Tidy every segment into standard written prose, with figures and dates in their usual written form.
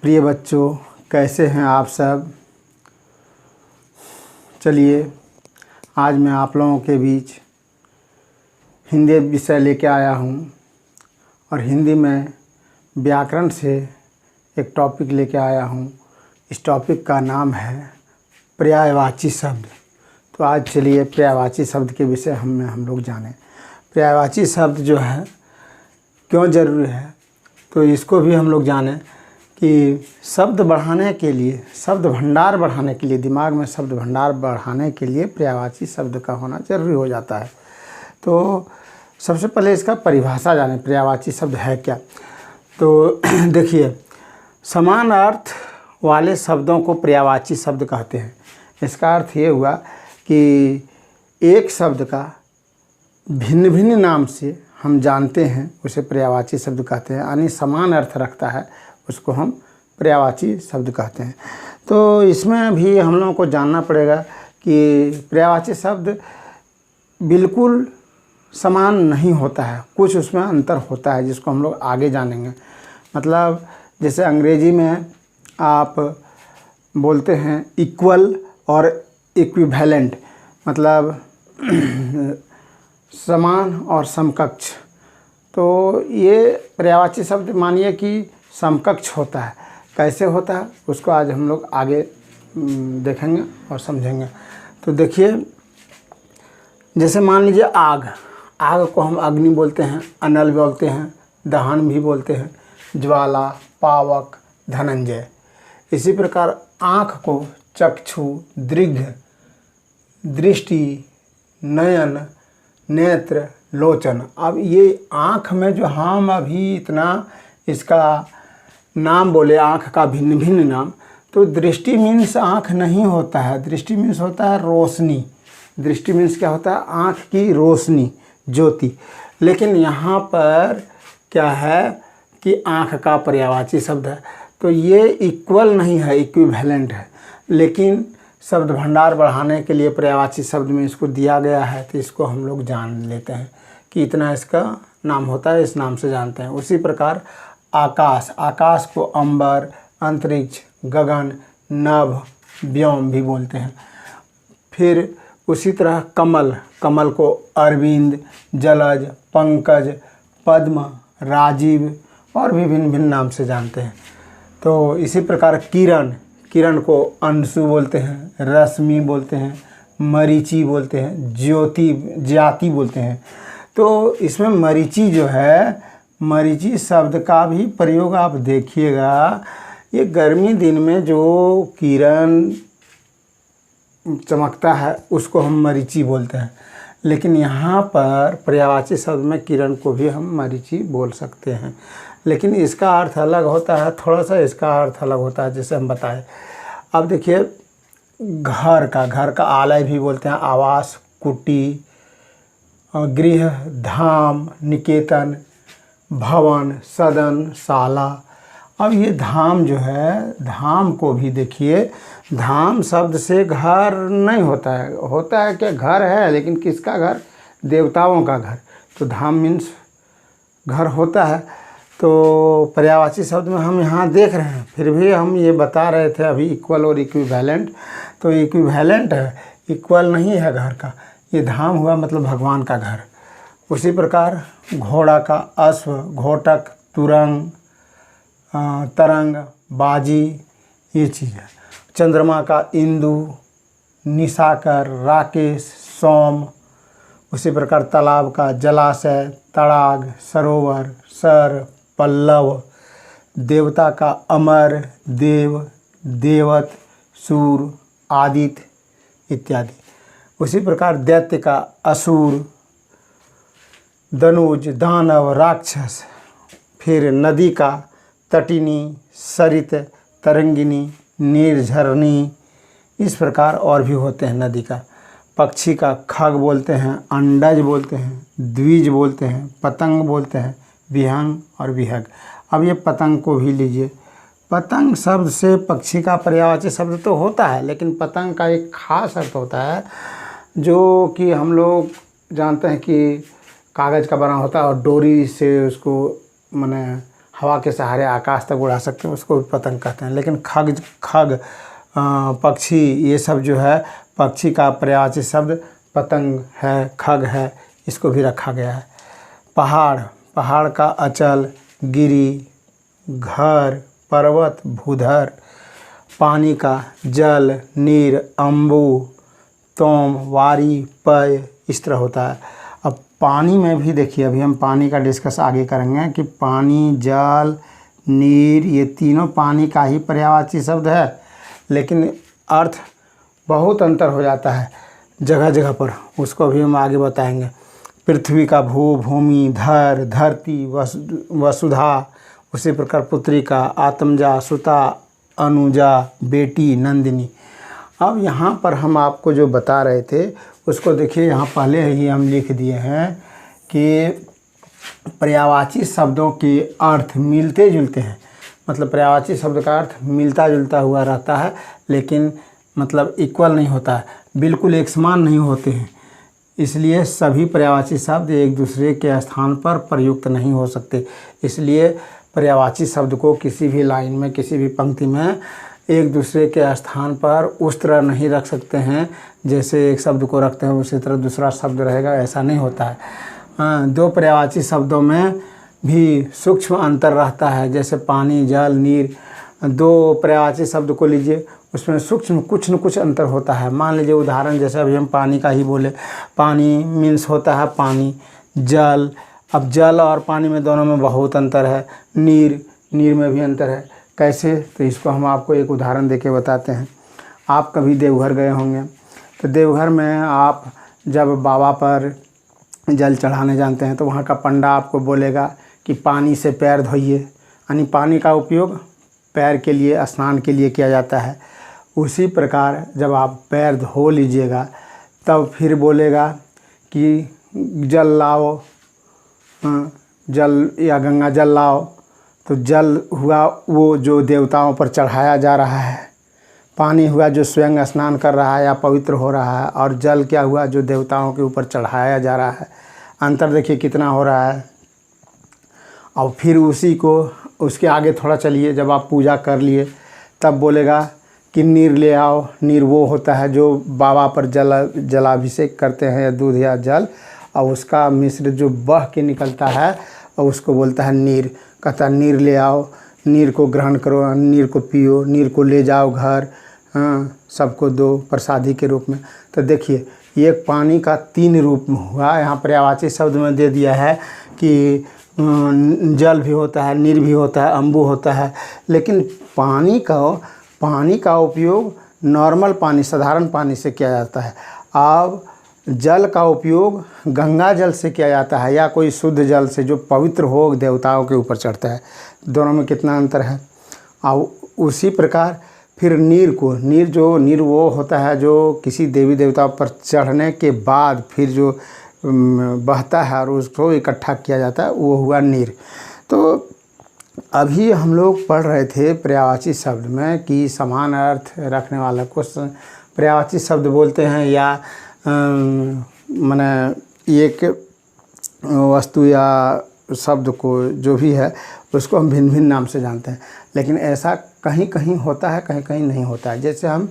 प्रिय बच्चों, कैसे हैं आप सब। चलिए आज मैं आप लोगों के बीच हिंदी विषय लेके आया हूँ और हिंदी में व्याकरण से एक टॉपिक लेके आया हूँ। इस टॉपिक का नाम है पर्यायवाची शब्द। तो आज चलिए पर्यायवाची शब्द के विषय हम लोग जानें। पर्यायवाची शब्द जो है क्यों ज़रूरी है, तो इसको भी हम लोग जानें कि शब्द बढ़ाने के लिए, शब्द भंडार बढ़ाने के लिए, दिमाग में शब्द भंडार बढ़ाने के लिए पर्यायवाची शब्द का होना ज़रूरी हो जाता है। तो सबसे पहले इसका परिभाषा जानें, पर्यायवाची शब्द है क्या। तो देखिए, समान अर्थ वाले शब्दों को पर्यायवाची शब्द कहते हैं। इसका अर्थ ये हुआ कि एक शब्द का भिन्न भिन्न नाम से हम जानते हैं, उसे पर्यायवाची शब्द कहते हैं। यानी समान अर्थ रखता है, उसको हम पर्यायवाची शब्द कहते हैं। तो इसमें भी हम लोगों को जानना पड़ेगा कि पर्यायवाची शब्द बिल्कुल समान नहीं होता है, कुछ उसमें अंतर होता है जिसको हम लोग आगे जानेंगे। मतलब जैसे अंग्रेजी में आप बोलते हैं इक्वल और इक्विवेलेंट, मतलब समान और समकक्ष। तो ये पर्यायवाची शब्द मानिए कि समकक्ष होता है। कैसे होता है उसको आज हम लोग आगे देखेंगे और समझेंगे। तो देखिए, जैसे मान लीजिए आग, आग को हम अग्नि बोलते हैं, अनल बोलते हैं, दहन भी बोलते हैं, ज्वाला, पावक, धनंजय। इसी प्रकार आँख को चक्षु, दृघ, दृष्टि, नयन, नेत्र, लोचन। अब ये आँख में जो हम अभी इतना इसका नाम बोले, आँख का भिन्न भिन्न नाम, तो दृष्टि मीन्स आँख नहीं होता है, दृष्टि मीन्स होता है रोशनी। दृष्टि मीन्स क्या होता है? आँख की रोशनी, ज्योति। लेकिन यहाँ पर क्या है कि आँख का पर्यायवाची शब्द है, तो ये इक्वल नहीं है, इक्विवेलेंट है। लेकिन शब्द भंडार बढ़ाने के लिए पर्यायवाची शब्द में इसको दिया गया है, तो इसको हम लोग जान लेते हैं कि इतना इसका नाम होता है, इस नाम से जानते हैं। उसी प्रकार आकाश, आकाश को अंबर, अंतरिक्ष, गगन, नभ, व्योम भी बोलते हैं। फिर उसी तरह कमल, कमल को अरविंद, जलज, पंकज, पद्म, राजीव और भी भिन्न भिन्न नाम से जानते हैं। तो इसी प्रकार किरण, किरण को अंशु बोलते हैं, रश्मि बोलते हैं, मरीचि बोलते हैं, ज्योति, ज्याति बोलते हैं। तो इसमें मरीचि जो है, मरीचि शब्द का भी प्रयोग आप देखिएगा। ये गर्मी दिन में जो किरण चमकता है उसको हम मरीचि बोलते हैं। लेकिन यहाँ पर पर्यायवाची शब्द में किरण को भी हम मरीचि बोल सकते हैं, लेकिन इसका अर्थ अलग होता है, थोड़ा सा इसका अर्थ अलग होता है, जैसे हम बताएं। अब देखिए, घर का आलय भी बोलते हैं, आवास, कुटी, गृह, धाम, निकेतन, भवन, सदन, शाला। अब ये धाम जो है, धाम को भी देखिए, धाम शब्द से घर नहीं होता है, होता है क्या? घर है, लेकिन किसका घर? देवताओं का घर। तो धाम मीन्स घर होता है। तो पर्यायवाची शब्द में हम यहाँ देख रहे हैं, फिर भी हम ये बता रहे थे अभी इक्वल और इक्विवेलेंट। तो इक्विवेलेंट है, इक्वल नहीं है घर का। ये धाम हुआ मतलब भगवान का घर। उसी प्रकार घोड़ा का अश्व, घोटक, तुरंग, तरंग, बाजी, ये चीज़ है। चंद्रमा का इंदु, निशाकर, राकेश, सोम। उसी प्रकार तालाब का जलाशय, तड़ाग, सरोवर, सर, पल्लव। देवता का अमर, देव, देवत, सूर, आदित्य इत्यादि। उसी प्रकार दैत्य का असुर, दनुज, दानव, राक्षस। फिर नदी का तटिनी, सरित, तरंगिनी, निर्झरणी। इस प्रकार और भी होते हैं नदी का। पक्षी का खग बोलते हैं, अंडज बोलते हैं, द्विज बोलते हैं, पतंग बोलते हैं, विहंग और विहग। अब ये पतंग को भी लीजिए। पतंग शब्द से पक्षी का पर्यायवाची शब्द तो होता है, लेकिन पतंग का एक खास अर्थ होता है जो कि हम लोग जानते हैं कि कागज़ का बना होता है और डोरी से उसको माने हवा के सहारे आकाश तक उड़ा सकते हैं, उसको भी पतंग कहते हैं। लेकिन खग पक्षी, ये सब जो है, पक्षी का पर्यायवाची शब्द पतंग है, खग है, इसको भी रखा गया है। पहाड़ का अचल, गिरी, घर, पर्वत, भूधर। पानी का जल, नीर, अम्बु, तोम, वारी, पय, इस तरह होता है। अब पानी में भी देखिए, अभी हम पानी का डिस्कस आगे करेंगे कि पानी, जल, नीर, ये तीनों पानी का ही पर्यायवाची शब्द है, लेकिन अर्थ बहुत अंतर हो जाता है जगह जगह पर, उसको भी हम आगे बताएंगे। पृथ्वी का भू, भूमि, धर, धरती, वसुधा, उसी प्रकार पुत्रिका, आत्मजा, सुता, अनुजा, बेटी, नंदिनी। अब यहाँ पर हम आपको जो बता रहे थे उसको देखिए, यहाँ पहले ही हम लिख दिए हैं कि पर्यायवाची शब्दों के अर्थ मिलते जुलते हैं। मतलब पर्यायवाची शब्द का अर्थ मिलता जुलता हुआ रहता है, लेकिन मतलब इक्वल नहीं होता है, बिल्कुल एक समान नहीं होते हैं। इसलिए सभी पर्यायवाची शब्द एक दूसरे के स्थान पर प्रयुक्त नहीं हो सकते। इसलिए पर्यायवाची शब्द को किसी भी लाइन में, किसी भी पंक्ति में एक दूसरे के स्थान पर उस तरह नहीं रख सकते हैं जैसे एक शब्द को रखते हैं उसी तरह दूसरा शब्द रहेगा, ऐसा नहीं होता है। दो पर्यायवाची शब्दों में भी सूक्ष्म अंतर रहता है, जैसे पानी, जल, नीर। दो पर्यायवाची शब्द को लीजिए, उसमें सूक्ष्म कुछ न कुछ अंतर होता है। मान लीजिए उदाहरण, जैसे अभी हम पानी का ही बोले, पानी मीन्स होता है पानी, जल, अब जल और पानी में दोनों में बहुत अंतर है। नीर में भी अंतर है। कैसे? तो इसको हम आपको एक उदाहरण देके बताते हैं। आप कभी देवघर गए होंगे, तो देवघर में आप जब बाबा पर जल चढ़ाने जानते हैं तो वहाँ का पंडा आपको बोलेगा कि पानी से पैर धोइए, यानी पानी का उपयोग पैर के लिए, स्नान के लिए किया जाता है। उसी प्रकार जब आप पैर धो लीजिएगा तब फिर बोलेगा कि जल लाओ, जल या गंगा जल लाओ। तो जल हुआ वो जो देवताओं पर चढ़ाया जा रहा है, पानी हुआ जो स्वयं स्नान कर रहा है या पवित्र हो रहा है, और जल क्या हुआ जो देवताओं के ऊपर चढ़ाया जा रहा है। अंतर देखिए कितना हो रहा है। और फिर उसी को उसके आगे थोड़ा चलिए, जब आप पूजा कर लिए तब बोलेगा कि नीर ले आओ। नीर वो होता है जो बाबा पर जलाभिषेक करते हैं, या दूध या जल, और उसका मिश्र जो बह के निकलता है और उसको बोलता है नीर। कहता है नीर ले आओ, नीर को ग्रहण करो, नीर को पियो, नीर को ले जाओ घर, सबको दो प्रसादी के रूप में। तो देखिए ये पानी का 3 रूप में हुआ। यहाँ पर्यायवाची शब्द में दे दिया है कि जल भी होता है, नीर भी होता है, अम्बु होता है, लेकिन पानी का उपयोग नॉर्मल पानी, साधारण पानी से किया जाता है। अब जल का उपयोग गंगा जल से किया जाता है, या कोई शुद्ध जल से जो पवित्र हो, देवताओं के ऊपर चढ़ता है। दोनों में कितना अंतर है। और उसी प्रकार फिर नीर वो होता है जो किसी देवी देवता पर चढ़ने के बाद फिर जो बहता है और उसको इकट्ठा किया जाता है, वो हुआ नीर। तो अभी हम लोग पढ़ रहे थे पर्यायवाची शब्द में कि समान अर्थ रखने वाला को पर्यायवाची शब्द बोलते हैं, या माने एक वस्तु या शब्द को जो भी है उसको हम भिन्न भिन्न नाम से जानते हैं। लेकिन ऐसा कहीं कहीं होता है, कहीं कहीं नहीं होता है। जैसे हम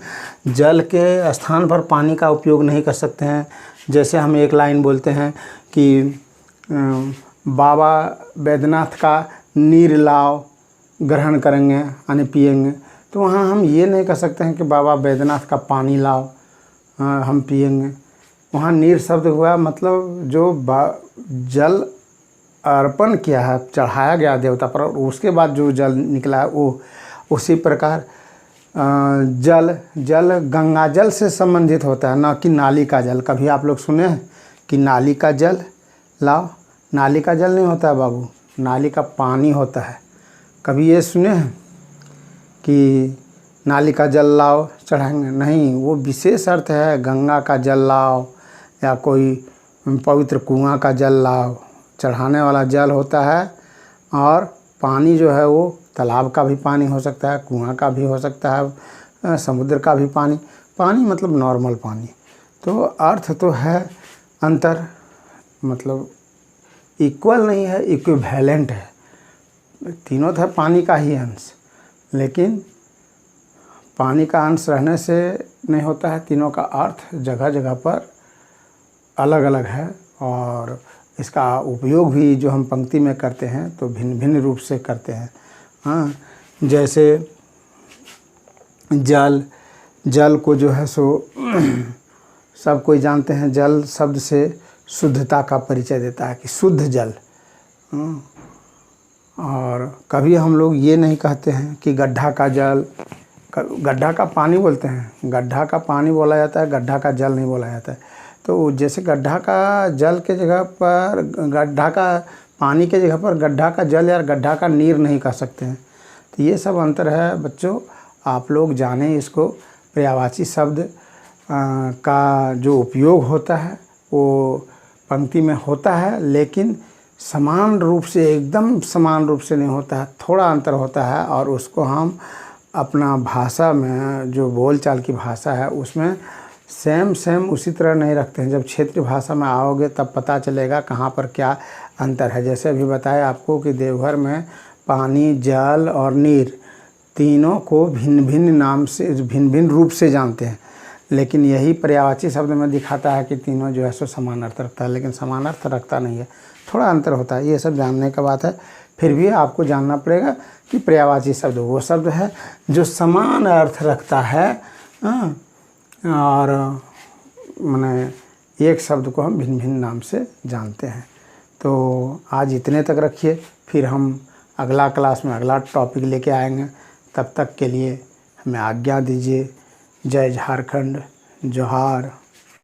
जल के स्थान पर पानी का उपयोग नहीं कर सकते हैं। जैसे हम एक लाइन बोलते हैं कि बाबा बैद्यनाथ का नीर लाओ, ग्रहण करेंगे यानी पिएंगे, तो वहाँ हम ये नहीं कह सकते हैं कि बाबा बैद्यनाथ का पानी लाओ हम पिएंगे। वहाँ नीर शब्द हुआ मतलब जो जल अर्पण किया है, चढ़ाया गया देवता पर, उसके बाद जो जल निकला है वो। उसी प्रकार जल गंगा जल से संबंधित होता है, ना कि नाली का जल। कभी आप लोग सुने हैं कि नाली का जल लाओ? नाली का जल नहीं होता है बाबू, नाली का पानी होता है। कभी ये सुने हैं कि नाली का जल लाओ चढ़ाएंगे? नहीं, वो विशेष अर्थ है। गंगा का जल लाओ या कोई पवित्र कुआं का जल लाओ, चढ़ाने वाला जल होता है। और पानी जो है वो तालाब का भी पानी हो सकता है, कुआं का भी हो सकता है, समुद्र का भी पानी मतलब नॉर्मल पानी। तो अर्थ तो है अंतर, मतलब इक्वल नहीं है, इक्विवेलेंट है। तीनों तो है पानी का ही अंश, लेकिन पानी का अंश रहने से नहीं होता है। तीनों का अर्थ जगह जगह पर अलग अलग है और इसका उपयोग भी जो हम पंक्ति में करते हैं तो भिन्न भिन्न रूप से करते हैं। हाँ, जैसे जल को जो है सो सब कोई जानते हैं, जल शब्द से शुद्धता का परिचय देता है कि शुद्ध जल। और कभी हम लोग ये नहीं कहते हैं कि गड्ढा का जल, गड्ढा का पानी बोलते हैं, गड्ढा का पानी बोला जाता है, गड्ढा का जल नहीं बोला जाता है। तो जैसे गड्ढा का जल के जगह पर, गड्ढा का पानी के जगह पर गड्ढा का जल या गड्ढा का नीर नहीं कह सकते हैं। तो ये सब अंतर है बच्चों, आप लोग जानें इसको। पर्यायवाची शब्द का जो उपयोग होता है वो पंक्ति में होता है, लेकिन समान रूप से, एकदम समान रूप से नहीं होता है, थोड़ा अंतर होता है। और उसको हम अपना भाषा में, जो बोलचाल की भाषा है उसमें सेम उसी तरह नहीं रखते हैं। जब क्षेत्रीय भाषा में आओगे तब पता चलेगा कहाँ पर क्या अंतर है। जैसे अभी बताया आपको कि देवघर में पानी, जल और नीर तीनों को भिन्न भिन्न नाम से, भिन्न भिन्न रूप से जानते हैं, लेकिन यही पर्यायवाची शब्द में दिखाता है कि तीनों जो है सो समान अर्थ रखता है, लेकिन समान अर्थ रखता नहीं है, थोड़ा अंतर होता है। ये सब जानने का बात है। फिर भी आपको जानना पड़ेगा कि पर्यायवाची शब्द वो शब्द है जो समान अर्थ रखता है। और माने एक शब्द को हम भिन्न भिन्न नाम से जानते हैं। तो आज इतने तक रखिए, फिर हम अगला क्लास में अगला टॉपिक लेके आएंगे। तब तक के लिए हमें आज्ञा दीजिए। जय झारखंड, जोहार।